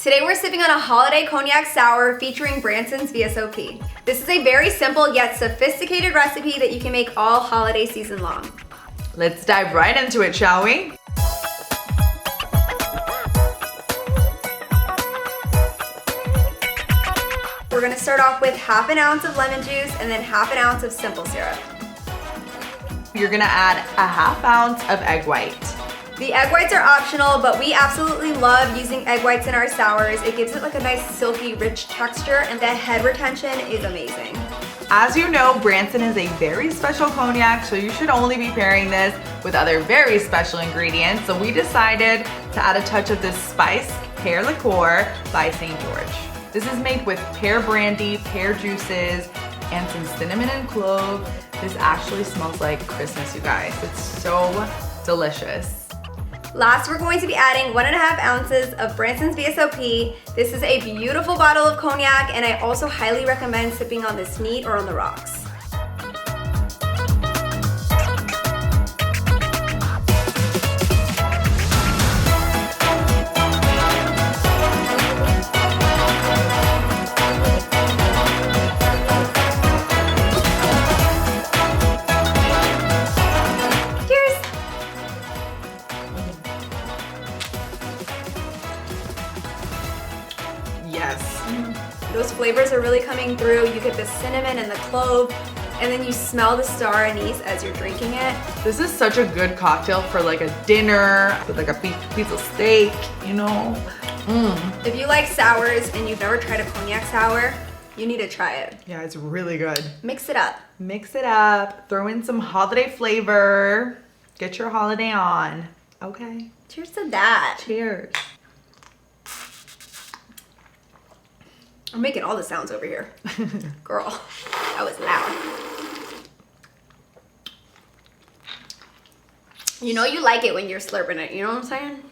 Today we're sipping on a holiday cognac sour featuring Branson's VSOP. This is a very simple yet sophisticated recipe that you can make all holiday season long. Let's dive right into it, shall we? We're gonna start off with half an ounce of lemon juice and then half an ounce of simple syrup. You're gonna add a half ounce of egg white. The egg whites are optional, but we absolutely love using egg whites in our sours. It gives it like a nice silky, rich texture, and the head retention is amazing. As you know, Branson is a very special cognac, so you should only be pairing this with other very special ingredients. So we decided to add a touch of this spice, Pear Liqueur by St. George. This is made with pear brandy, pear juices, and some cinnamon and clove. This actually smells like Christmas, you guys. It's so delicious. Last, we're going to be adding 1.5 ounces of Branson's VSOP. This is a beautiful bottle of cognac, and I also highly recommend sipping on this neat or on the rocks. Yes. Those flavors are really coming through. You get the cinnamon and the clove, and then you smell the star anise as you're drinking it. This is such a good cocktail for like a dinner, with like a piece of steak, you know? If you like sours and you've never tried a cognac sour, you need to try it. Yeah, it's really good. Mix it up. Mix it up, throw in some holiday flavor, get your holiday on. Okay. Cheers to that. Cheers. I'm making all the sounds over here. Girl, that was loud. You know you like it when you're slurping it, you know what I'm saying?